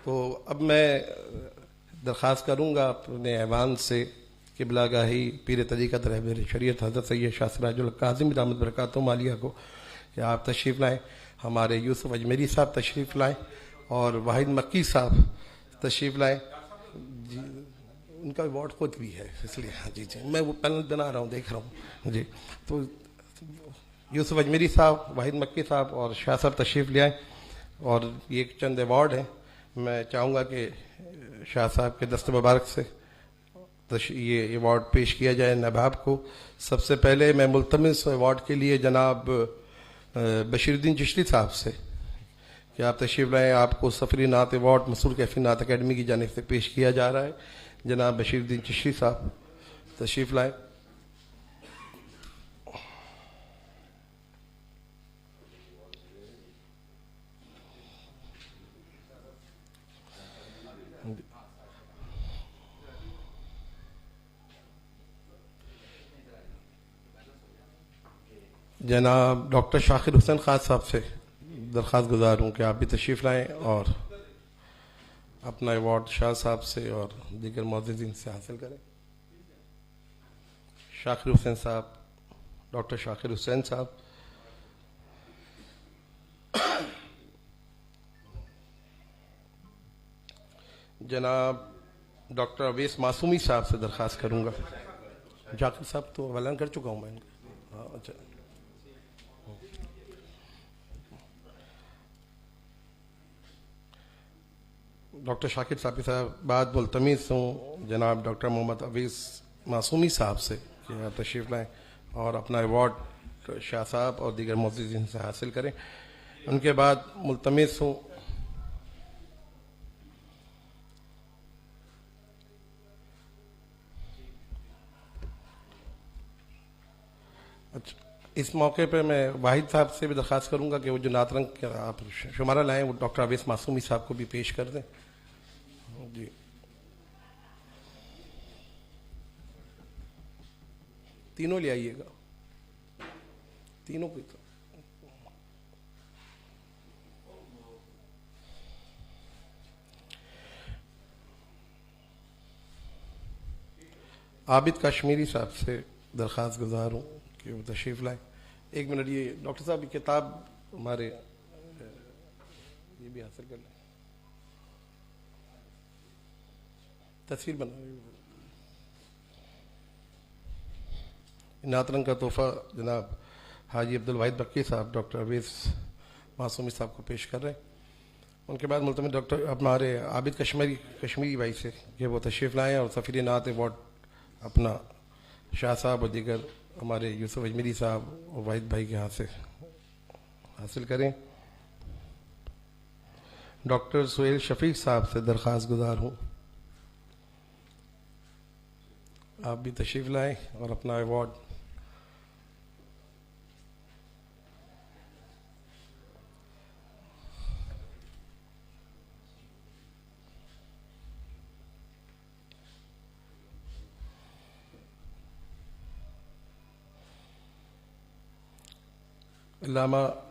तो अब मैं दरख्वास्त करूँगा अपने ऐवान से कि बिलागाही पीर तरीक़त रहबर शरीयत हज़रत सैयद शाह सिराजुल काज़िम दामत बरकातुहू मालिया को कि आप तशरीफ़ लाएँ, हमारे यूसुफ अजमेरी साहब तशरीफ़ लाएँ और वाहिद मक्की साहब तशरीफ़ लाएँ। जी, उनका अवार्ड खुद भी है इसलिए। हाँ जी जी, मैं वो पैनल बना रहा हूँ, देख रहा हूँ जी। तो यूसुफ अजमेरी साहब, वाहिद मक्की साहब और शाह साहब तशरीफ़ ले आएँ और ये चंद अवार्ड हैं। मैं चाहूँगा कि शाह साहब के दस्त मुबारक से ये अवार्ड पेश किया जाए नवाब को। सबसे पहले मैं मुल्तमिस अवार्ड के लिए जनाब बशीरुद्दीन चिश्ती साहब से कि आप तशरीफ़ लाएँ, आपको सफ़री नात अवार्ड मसूर कैफी नात अकेडमी की जानिब से पेश किया जा रहा है। जनाब बशीरुद्दीन चिश्ती साहब तशरीफ़ लाएँ। जनाब डॉक्टर शाकिर हुसैन खान साहब से दरख्वास्त गुजार हूँ कि आप भी तशरीफ़ लाएँ और अपना अवार्ड शाह साहब से और दीगर मुअज़्ज़िज़ीन से हासिल करें। शाकिर हुसैन साहब, डॉक्टर शाकिर हुसैन साहब। जनाब डॉक्टर अवैस मासूमी साहब से दरख्वास्त करूँगा। जाकिर साहब तो ऐलान कर चुका हूँ मैं इनका। हाँ अच्छा। डॉक्टर शाकिर साहब साहब बाद मुल्तमिस हूँ जनाब डॉक्टर मोहम्मद अवैस मासूमी साहब से कि आप तशरीफ़ लाएँ और अपना अवार्ड शाह साहब और दीगर मुअज़्ज़िज़ीन से हासिल करें। उनके बाद मुल्तमिस हूँ अच्छा, इस मौके पे मैं वाहिद साहब से भी दरख्वास्त करूँगा कि वो जो नातरंग का आप शुमारा लाएँ वो डॉक्टर अवैस मासूमी साहब को भी पेश कर दें जी। तीनों ले आइएगा, तीनों को। आबिद कश्मीरी साहब से दरख्वास्त गुजार हूँ कि वो तशरीफ़ लाएँ। एक मिनट, ये डॉक्टर साहब की किताब हमारे ये भी हासिल कर लें, तस्वीर बना नातरंग का तोहफ़ा जनाब हाजी अब्दुल वाहिद बक्की साहब डॉक्टर अवैस मासूमी साहब को पेश कर रहे हैं। उनके बाद मुल्तमिस डॉक्टर हमारे आबिद कश्मीरी भाई से कि वो तशरीफ़ लाएँ और सफ़ीर नात अवार्ड अपना शाह साहब और दीगर हमारे यूसुफ अजमेरी साहब और वाहिद भाई के हाथ से हासिल करें। डॉक्टर सुहेल शफीक साहब से दरख्वास्त गुजार हूँ, आप भी तशरीफ़ लाएँ और अपना अवार्ड अल्लामा